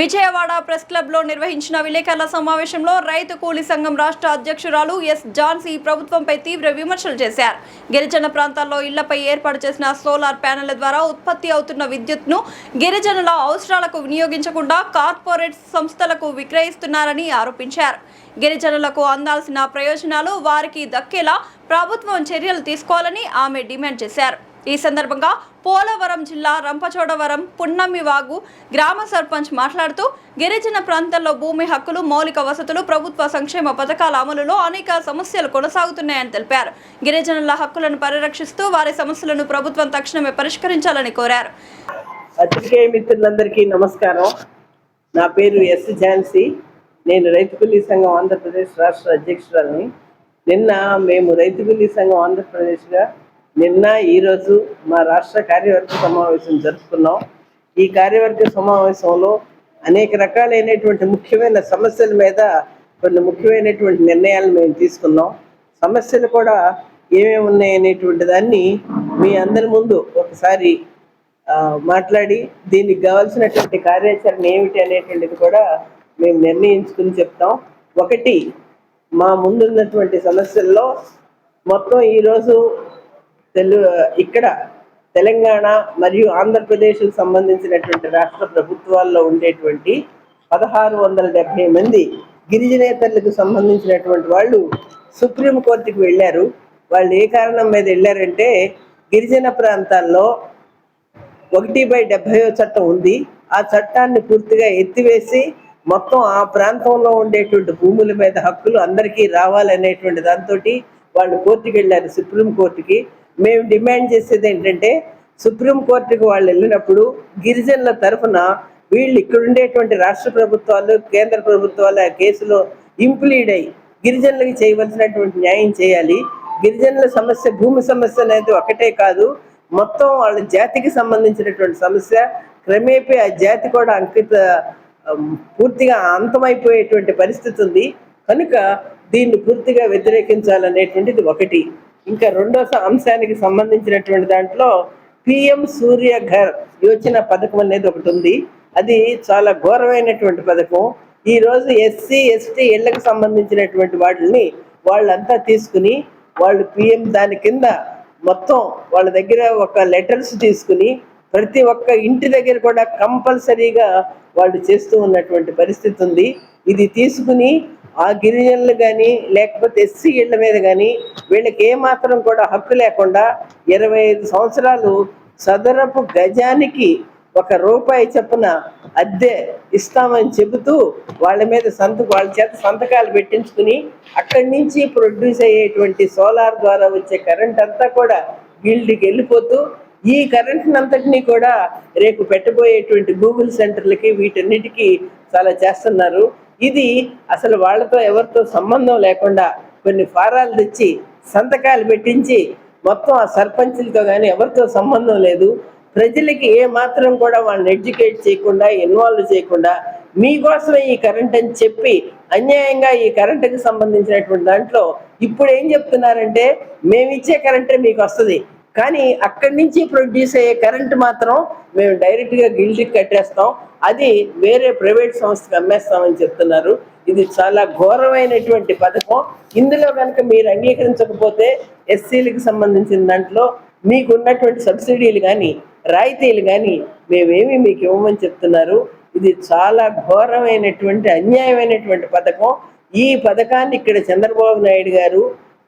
Vijayawada press club లో నిర్వహించిన విలేకరుల సమావేశంలో రైతు కూలీ సంఘం రాష్ట్ర అధ్యక్షురాలు ఎస్ జాన్సీ ప్రభుత్వంపై తీవ్ర విమర్శలు చేశారు. గిరిజన ప్రాంతాల్లో ఇళ్లపై ఏర్పాటు చేసిన సోలార్ ప్యానెళ్ల ద్వారా ఉత్పత్తి అవుతున్న విద్యుత్ను గిరిజనుల అవసరాలకు వినియోగించకుండా కార్పొరేట్ సంస్థలకు విక్రయిస్తున్నారని ఆరోపించారు. గిరిజనులకు అందాల్సిన ప్రయోజనాలు వారికి దక్కేలా ప్రభుత్వం చర్యలు తీసుకోవాలని ఆమె డిమాండ్ చేశారు. ఈ సందర్భంగా పోలవరం జిల్లా రంపచోడవరం పున్నమివాగు గ్రామ సర్పంచ్ మాట్లాడుతూ గిరిజన ప్రాంతాల్లో భూమి హక్కులు, మౌలిక వసతులు, ప్రభుత్వ సంక్షేమ పథకాల అమలులో అనేక సమస్యలు కొనసాగుతున్నాయని తెలిపారు. గిరిజనుల హక్కులను పరిరక్షిస్తూ వారి సమస్యలను ప్రభుత్వం తక్షణమే పరిష్కరించాలని కోరారు. పత్రికేయ మిత్రులందరికీ నమస్కారం. నా పేరు ఎస్ ఝాన్సీ. నేను రైతు కూలీ సంఘం ఆంధ్రప్రదేశ్ రాష్ట్ర అధ్యక్షురాలని. నిన్న మేము రైతు కూలీ సంఘం ఆంధ్రప్రదేశ్గా ఈరోజు మా రాష్ట్ర కార్యవర్గ సమావేశం జరుపుకున్నాం. ఈ కార్యవర్గ సమావేశంలో అనేక రకాలైనటువంటి ముఖ్యమైన సమస్యల మీద కొన్ని ముఖ్యమైనటువంటి నిర్ణయాలు మేము తీసుకున్నాం. సమస్యలు కూడా ఏమేమి ఉన్నాయనేటువంటి దాన్ని మీ అందరి ముందు ఒకసారి మాట్లాడి దీనికి కావాల్సినటువంటి కార్యాచరణ ఏమిటి అనేటువంటిది కూడా మేము నిర్ణయించుకుని చెప్తాం. ఒకటి, మా ముందున్నటువంటి సమస్యల్లో మొత్తం ఈరోజు ఇక్కడ తెలంగాణ మరియు ఆంధ్రప్రదేశ్కు సంబంధించినటువంటి రాష్ట్ర ప్రభుత్వాల్లో ఉండేటువంటి 1670 మంది గిరిజనేతరులకు సంబంధించినటువంటి వాళ్ళు సుప్రీంకోర్టుకి వెళ్ళారు. వాళ్ళు ఏ కారణం మీద వెళ్ళారంటే, గిరిజన ప్రాంతాల్లో 1/70 చట్టం ఉంది. ఆ చట్టాన్ని పూర్తిగా ఎత్తివేసి మొత్తం ఆ ప్రాంతంలో ఉండేటువంటి భూముల మీద హక్కులు అందరికీ రావాలనేటువంటి దాంతో వాళ్ళు కోర్టుకి వెళ్ళారు, సుప్రీంకోర్టుకి. మేము డిమాండ్ చేసేది ఏంటంటే, సుప్రీంకోర్టుకి వాళ్ళు వెళ్ళినప్పుడు గిరిజనుల తరఫున వీళ్ళు ఇక్కడ ఉండేటువంటి రాష్ట్ర ప్రభుత్వాలు, కేంద్ర ప్రభుత్వాలు ఆ కేసులో ఇంప్లీడ్ అయ్యి గిరిజనులకు చేయవలసినటువంటి న్యాయం చేయాలి. గిరిజనుల సమస్య, భూమి సమస్య అనేది ఒకటే కాదు, మొత్తం వాళ్ళ జాతికి సంబంధించినటువంటి సమస్య. క్రమేపీ ఆ జాతి కూడా పూర్తిగా అంతమైపోయేటువంటి పరిస్థితి ఉంది. కనుక దీన్ని పూర్తిగా వ్యతిరేకించాలనేటువంటిది ఒకటి. ఇంకా రెండో అంశానికి సంబంధించినటువంటి దాంట్లో పిఎం సూర్య ఘర్ యోజన పథకం అనేది ఒకటి ఉంది. అది చాలా ఘోరమైనటువంటి పథకం. ఈరోజు ఎస్సీ ఎస్టీ ఇళ్లకు సంబంధించినటువంటి వాటిని వాళ్ళంతా తీసుకుని వాళ్ళు పిఎం దాని కింద మొత్తం వాళ్ళ దగ్గర ఒక లెటర్స్ తీసుకుని ప్రతి ఒక్క ఇంటి దగ్గర కూడా కంపల్సరీగా వాళ్ళు చేస్తూ ఉన్నటువంటి పరిస్థితి ఉంది. ఇది తీసుకుని ఆ గిరిజనులు కానీ లేకపోతే ఎస్సీ ఇళ్ల మీద కానీ వీళ్ళకి ఏమాత్రం కూడా హక్కు లేకుండా 25 సంవత్సరాలు చదరపు గజానికి ₹1 చొప్పున అద్దె ఇస్తామని చెబుతూ వాళ్ళ మీద వాళ్ళ చేత సంతకాలు పెట్టించుకుని అక్కడి నుంచి ప్రొడ్యూస్ అయ్యేటువంటి సోలార్ ద్వారా వచ్చే కరెంట్ అంతా కూడా వీళ్ళకి వెళ్ళిపోతూ ఈ కరెంట్ అంతటినీ కూడా రేపు పెట్టబోయేటువంటి గూగుల్ సెంటర్లకి వీటన్నిటికీ చాలా చేస్తున్నారు. ఇది అసలు వాళ్ళతో ఎవరితో సంబంధం లేకుండా కొన్ని ఫారాలు తెచ్చి సంతకాలు పెట్టించి మొత్తం ఆ సర్పంచులతో కానీ ఎవరితో సంబంధం లేదు. ప్రజలకి ఏ మాత్రం కూడా వాళ్ళని ఎడ్యుకేట్ చేయకుండా, ఇన్వాల్వ్ చేయకుండా మీకోసమే ఈ కరెంట్ అని చెప్పి అన్యాయంగా ఈ కరెంటుకి సంబంధించినటువంటి దాంట్లో ఇప్పుడు ఏం చెప్తున్నారంటే, మేమిచ్చే కరెంటే మీకు వస్తుంది, కానీ అక్కడి నుంచి ప్రొడ్యూస్ అయ్యే కరెంట్ మాత్రం మేము డైరెక్ట్గా గిల్డ్కి కట్టేస్తాం, అది వేరే ప్రైవేట్ సంస్థకు అమ్మేస్తామని చెప్తున్నారు. ఇది చాలా ఘోరమైనటువంటి పథకం. ఇందులో కనుక మీరు అంగీకరించకపోతే ఎస్సీలకు సంబంధించిన దాంట్లో మీకు ఉన్నటువంటి సబ్సిడీలు కానీ రాయితీలు కానీ మేమేమి మీకు ఇవ్వమని చెప్తున్నారు. ఇది చాలా ఘోరమైనటువంటి అన్యాయమైనటువంటి పథకం. ఈ పథకాన్ని ఇక్కడ చంద్రబాబు నాయుడు గారు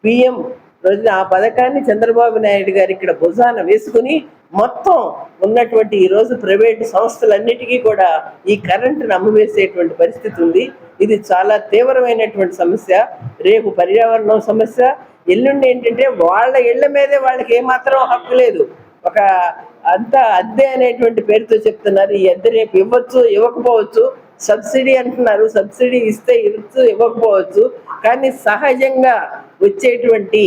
పిఎం రోజున ఆ పథకాన్ని చంద్రబాబు నాయుడు గారు ఇక్కడ భుజాన వేసుకుని మొత్తం ఉన్నటువంటి ఈరోజు ప్రైవేటు సంస్థలన్నిటికీ కూడా ఈ కరెంటును అమ్మివేసేటువంటి పరిస్థితి ఉంది. ఇది చాలా తీవ్రమైనటువంటి సమస్య. రేపు పర్యావరణం సమస్య, ఎల్లుండి ఏంటంటే వాళ్ళ ఇళ్ల మీదే వాళ్ళకి ఏమాత్రం హక్కు లేదు. ఒక అద్దె అనేటువంటి పేరుతో చెప్తున్నారు. ఈ అద్దె రేపు ఇవ్వచ్చు, ఇవ్వకపోవచ్చు. సబ్సిడీ అంటున్నారు, సబ్సిడీ ఇస్తే ఇవ్వచ్చు, ఇవ్వకపోవచ్చు. కానీ సహజంగా వచ్చేటువంటి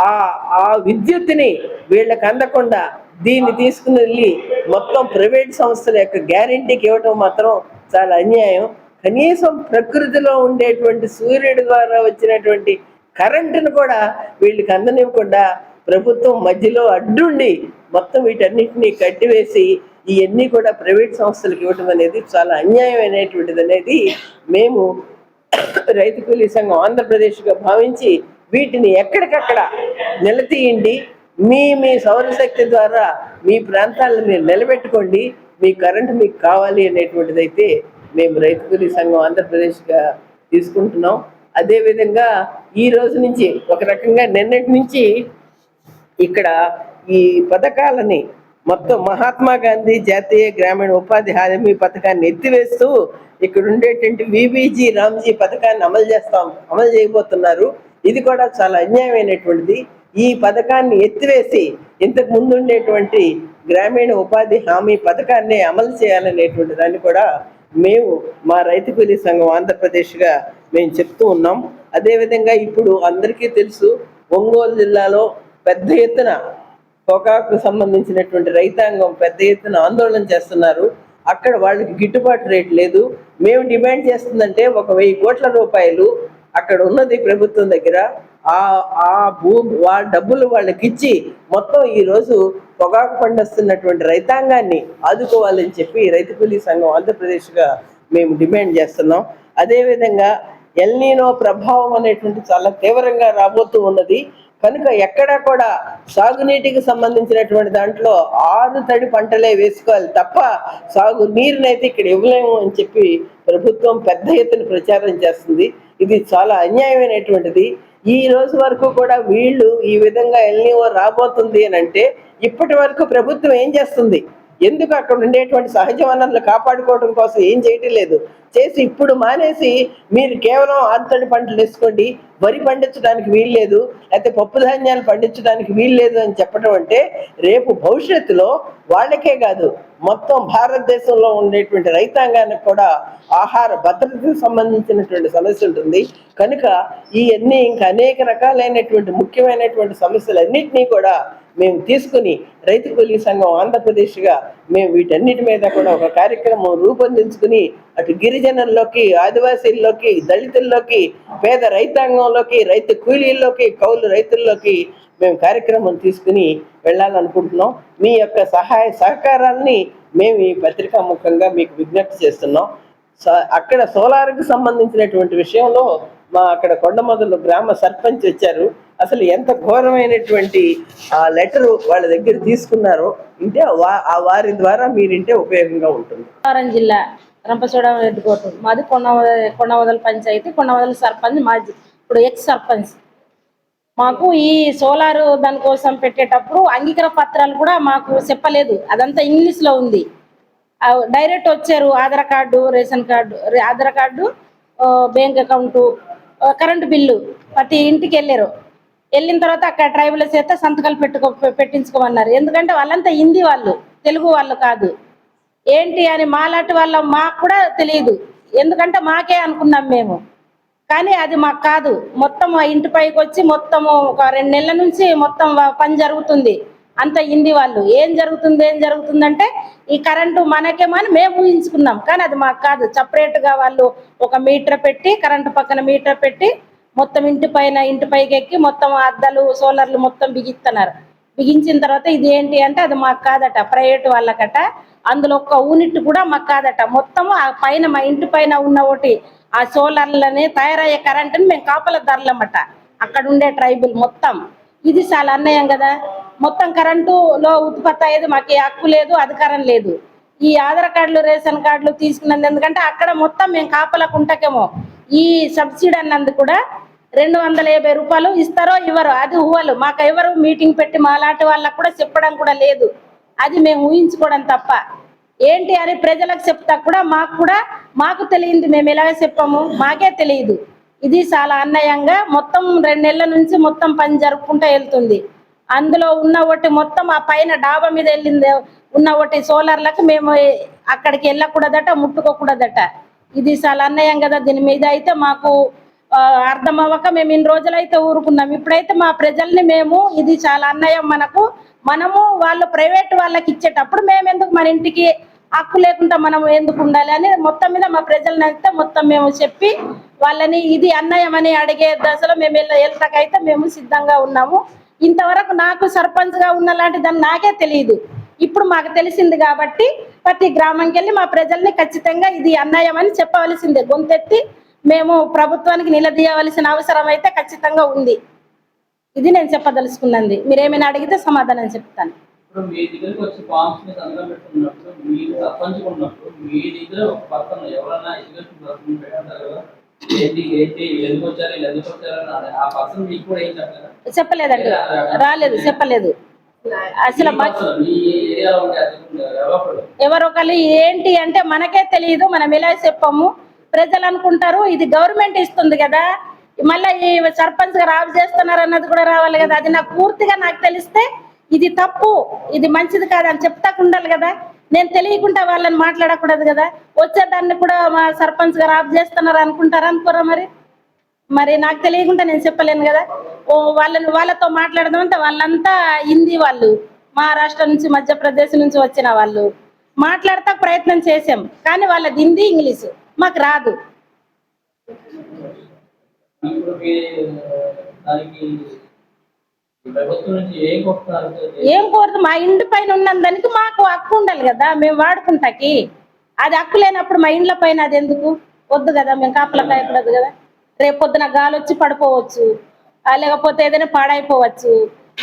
ఆ విద్యుత్తుని వీళ్ళకి అందకుండా దీన్ని తీసుకుని వెళ్ళి మొత్తం ప్రైవేట్ సంస్థల యొక్క గ్యారెంటీకి ఇవ్వటం మాత్రం చాలా అన్యాయం. కనీసం ప్రకృతిలో ఉండేటువంటి సూర్యుడి ద్వారా వచ్చినటువంటి కరెంటును కూడా వీళ్ళకి అందనివ్వకుండా ప్రభుత్వం మధ్యలో అడ్డుండి మొత్తం వీటన్నిటినీ కట్టివేసి ఇవన్నీ కూడా ప్రైవేట్ సంస్థలకు ఇవ్వటం అనేది చాలా అన్యాయమైనటువంటిది అనేది మేము రైతు కూలీ సంఘం ఆంధ్రప్రదేశ్గా భావించి వీటిని ఎక్కడికక్కడ నిలదీయండి. మీ మీ సౌరశక్తి ద్వారా మీ ప్రాంతాలను మీరు నిలబెట్టుకోండి, మీ కరెంటు మీకు కావాలి అనేటువంటిది అయితే మేము రైతు కూలీ సంఘం ఆంధ్రప్రదేశ్గా తీసుకుంటున్నాం. అదేవిధంగా ఈ రోజు నుంచి ఒక రకంగా నిన్నటి నుంచి ఇక్కడ ఈ పథకాలని మొత్తం మహాత్మా గాంధీ జాతీయ గ్రామీణ ఉపాధి హామీ పథకాన్ని ఎత్తివేస్తూ ఇక్కడ ఉండేటువంటి విబిజీ రామ్జీ పథకాన్ని అమలు చేయబోతున్నారు. ఇది కూడా చాలా అన్యాయమైనటువంటిది. ఈ పథకాన్ని ఎత్తివేసి ఇంతకు ముందు ఉండేటువంటి గ్రామీణ ఉపాధి హామీ పథకాన్ని అమలు చేయాలనేటువంటి దాన్ని కూడా మేము మా రైతు కూలీ సంఘం ఆంధ్రప్రదేశ్గా మేము చెప్తూ ఉన్నాం. అదేవిధంగా ఇప్పుడు అందరికీ తెలుసు, ఒంగోలు జిల్లాలో పెద్ద ఎత్తున పొగాకు సంబంధించినటువంటి రైతాంగం పెద్ద ఎత్తున ఆందోళన చేస్తున్నారు. అక్కడ వాళ్ళకి గిట్టుబాటు రేటు లేదు. మేము డిమాండ్ చేస్తుందంటే 1,000 కోట్ల రూపాయలు అక్కడ ఉన్నది ప్రభుత్వం దగ్గర, డబ్బులు వాళ్ళకి ఇచ్చి మొత్తం ఈరోజు పొగాకు పండిస్తున్నటువంటి రైతాంగాన్ని ఆదుకోవాలని చెప్పి రైతు కూలీ సంఘం ఆంధ్రప్రదేశ్గా మేము డిమాండ్ చేస్తున్నాం. అదేవిధంగా ఎల్నీనో ప్రభావం అనేటువంటి చాలా తీవ్రంగా రాబోతూ ఉన్నది కనుక ఎక్కడా కూడా సాగునీటికి సంబంధించినటువంటి దాంట్లో 6 తడి పంటలే వేసుకోవాలి తప్ప సాగు నీరునైతే ఇక్కడ ఇవ్వలేము అని చెప్పి ప్రభుత్వం పెద్ద ఎత్తున ప్రచారం చేస్తుంది. ఇది చాలా అన్యాయమైనటువంటిది. ఈ రోజు వరకు కూడా వీళ్ళు ఈ విధంగా ఎల్నీనో రాబోతుంది అని అంటే ఇప్పటి వరకు ప్రభుత్వం ఏం చేస్తుంది? ఎందుకు అక్కడ ఉండేటువంటి సహజ వనరులు కాపాడుకోవడం కోసం ఏం చేయటం లేదు. చేసి ఇప్పుడు మానేసి మీరు కేవలం ఆరుతడి పంటలు వేసుకోండి, వరి పండించడానికి వీల్లేదు, లేకపోతే పప్పు ధాన్యాలు పండించడానికి వీల్లేదు అని చెప్పడం అంటే రేపు భవిష్యత్తులో వాళ్ళకే కాదు మొత్తం భారతదేశంలో ఉండేటువంటి రైతాంగానికి కూడా ఆహార భద్రతకు సంబంధించినటువంటి సమస్య ఉంటుంది. కనుక ఇవన్నీ ఇంకా అనేక రకాలైనటువంటి ముఖ్యమైనటువంటి సమస్యలన్నింటినీ కూడా మేము తీసుకుని రైతు కూలీ సంఘం ఆంధ్రప్రదేశ్గా మేము వీటన్నిటి మీద కూడా ఒక కార్యక్రమం రూపొందించుకుని అటు గిరిజనుల్లోకి, ఆదివాసీల్లోకి, దళితుల్లోకి, పేద రైతాంగంలోకి, రైతు కూలీల్లోకి, కౌలు రైతుల్లోకి మేము కార్యక్రమం తీసుకుని వెళ్ళాలనుకుంటున్నాం. మీ యొక్క సహాయ సహకారాలని మేము ఈ పత్రికా ముఖంగా మీకు విజ్ఞప్తి చేస్తున్నాం. అక్కడ సోలార్కి సంబంధించినటువంటి విషయంలో అక్కడ కొండమొదలు గ్రామ సర్పంచ్ వచ్చారు. అసలు ఎంత ఘోరమైనటువంటి ఆ లెటర్ వాళ్ళ దగ్గర తీసుకున్నారో ఇంటే వారి ద్వారా మీరింటే ఉపయోగంగా ఉంటుంది. జిల్లా రంపచోడవరం రెడ్డికోట మాది కొండవదల పంచాయతీ, కొండవదల సర్పంచ్ మాది ఇప్పుడు ఎక్స్ సర్పంచ్. మాకు ఈ సోలార్ దానికోసం పెట్టేటప్పుడు అంగీకార పత్రాలు కూడా మాకు చెప్పలేదు, అదంతా ఇంగ్లీష్లో ఉంది. డైరెక్ట్ వచ్చారు, Aadhaar card, ration card, Aadhaar card, bank account, current bill ప్రతి ఇంటికి వెళ్ళారు. వెళ్ళిన తర్వాత అక్కడ ట్రైబుల చేత సంతకాలు పెట్టించుకోమన్నారు. ఎందుకంటే వాళ్ళంతా హిందీ వాళ్ళు, తెలుగు వాళ్ళు కాదు. ఏంటి అని మాలాంటి మాకు కూడా తెలియదు, ఎందుకంటే మాకే అనుకున్నాం మేము, కానీ అది మాకు కాదు. మొత్తం ఇంటి పైకి వచ్చి మొత్తం ఒక 2 నెలల నుంచి మొత్తం పని జరుగుతుంది. అంత హిందీ వాళ్ళు. ఏం జరుగుతుందంటే ఈ కరెంటు మనకేమని మేము ఊహించుకున్నాం, కానీ అది మాకు కాదు. సపరేట్గా వాళ్ళు ఒక మీటర్ పెట్టి, కరెంటు పక్కన మీటర్ పెట్టి మొత్తం ఇంటి పైకి ఎక్కి మొత్తం అద్దాలు సోలార్లు మొత్తం బిగిస్తున్నారు. బిగించిన తర్వాత ఇది ఏంటి అంటే అది మాకు కాదట, ప్రైవేట్ వాళ్ళకట. అందులో ఒక్క యూనిట్ కూడా మాకు కాదట. మొత్తము ఆ పైన మా ఇంటి పైన ఉన్న ఒకటి ఆ సోలార్లని తయారయ్యే కరెంటుని మేము కాపలదారులమట, అక్కడ ఉండే ట్రైబుల్ మొత్తం. ఇది చాలా అన్యాయం కదా. మొత్తం కరెంటులో ఉత్పత్తి అయ్యేది మాకు హక్కు లేదు, అధికారం లేదు. ఈ ఆధార్ కార్డులు, రేషన్ కార్డులు తీసుకున్నది ఎందుకంటే అక్కడ మొత్తం మేము కాపలకుంటకేమో ఈ సబ్సిడీ అన్నందుకు కూడా 250 రూపాయలు ఇస్తారో ఇవ్వరో అది ఊహలు. మాకు ఎవరు మీటింగ్ పెట్టి మాలాంటి వాళ్ళకు కూడా చెప్పడం కూడా లేదు. అది మేము ఊహించుకోవడం తప్ప. ఏంటి అని ప్రజలకు చెప్తా కూడా మాకు తెలియదు, మేము ఎలాగ చెప్పాము మాకే తెలియదు. ఇది చాలా అన్యాయంగా మొత్తం 2 నెలల నుంచి మొత్తం పని జరుపుకుంటూ వెళ్తుంది. అందులో ఉన్న ఒకటి మొత్తం ఆ పైన డాబా మీద వెళ్ళింది ఉన్న ఒకటి సోలార్లకు మేము అక్కడికి వెళ్ళకూడదట, ముట్టుకోకూడదట. ఇది చాలా అన్యాయం కదా. దీని మీద అయితే మాకు అర్థం అవ్వక మేము ఇన్ని రోజులైతే ఊరుకున్నాం. ఇప్పుడైతే మా ప్రజల్ని మేము ఇది చాలా అన్యాయం, మనము వాళ్ళు ప్రైవేట్ వాళ్ళకి ఇచ్చేటప్పుడు మేము ఎందుకు మన ఇంటికి హక్కు లేకుండా మనం ఎందుకు ఉండాలి అని మొత్తం మీద మా ప్రజల్ని అయితే మొత్తం మేము చెప్పి వాళ్ళని ఇది అన్యాయం అని అడిగే దశలో మేము వెళ్తాకైతే మేము సిద్ధంగా ఉన్నాము. ఇంతవరకు నాకు సర్పంచ్గా ఉన్న లాంటి దాన్ని నాకే తెలియదు. ఇప్పుడు మాకు తెలిసింది కాబట్టి ప్రతి గ్రామంకి వెళ్ళి మా ప్రజల్ని ఖచ్చితంగా ఇది అన్యాయం అని చెప్పవలసిందే, గొంతెత్తి మేము ప్రభుత్వానికి నిలదీయవలసిన అవసరం అయితే ఖచ్చితంగా ఉంది. ఇది నేను చెప్పదలుచుకున్నది. మీరేమైనా అడిగితే సమాధానం చెప్తాను. ఇప్పుడు మీ దగ్గరికి వచ్చి ఫామ్స్ ని సంతకం పెట్టుకున్నప్పుడు మీరు సర్పంచ్ ఉన్నప్పుడు మీ దగ్గర ఒక పక్కన ఎవరైనా ఎడ్యుకేషన్ పర్సన్ పెట్టారు కదా, ఏంటి ఏంటి ఎందుకు వచ్చారు వీళ్ళు ఎందుకు వచ్చారు అని ఆ పర్సన్ మీకు కూడా ఏం చెప్పలేదా? చెప్పలేదండి, రాలేదు, చెప్పలేదు. అసలు మీ ఏరియాలో ఉండే అధికారులు ఎవరొకరు ఏంటి అంటే మనకే తెలియదు, మనం ఎలా చెప్పాము. ప్రజలు అనుకుంటారు ఇది గవర్నమెంట్ ఇస్తుంది కదా, మళ్ళీ ఈ సర్పంచ్ గా రావు చేస్తున్నారు అన్నది కూడా రావాలి కదా. అది నాకు పూర్తిగా నాకు తెలిస్తే ఇది తప్పు, ఇది మంచిది కాదని చెప్తాకు ఉండాలి కదా. నేను తెలియకుండా వాళ్ళని మాట్లాడకూడదు కదా. వచ్చేదాన్ని కూడా మా సర్పంచ్ గా రావు చేస్తున్నారు అనుకుంటారా, అనుకోరా? మరి నాకు తెలియకుండా నేను చెప్పలేను కదా. వాళ్ళతో మాట్లాడదామంటే వాళ్ళంతా హిందీ వాళ్ళు, మహారాష్ట్ర నుంచి మధ్యప్రదేశ్ నుంచి వచ్చిన వాళ్ళు. మాట్లాడతా ప్రయత్నం చేసాం కానీ వాళ్ళది హిందీ ఇంగ్లీషు మాకు రాదు. ఏం కోరుతూ మా ఇంటి పైన ఉన్నదానికి మాకు హక్కు ఉండాలి కదా, మేము వాడుకుంటాకి. అది హక్కు లేనప్పుడు మా ఇండ్ల పైన అది ఎందుకు? వద్దు కదా, మేము కాపలా కాయకూడదు కదా. రేపు పొద్దున గాలి వచ్చి పడిపోవచ్చు, లేకపోతే ఏదైనా పాడైపోవచ్చు.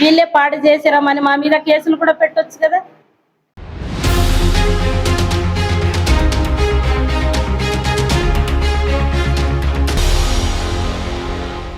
వీళ్ళే పాడు చేసిరమ్మని మా మీద కేసులు కూడా పెట్టొచ్చు కదా.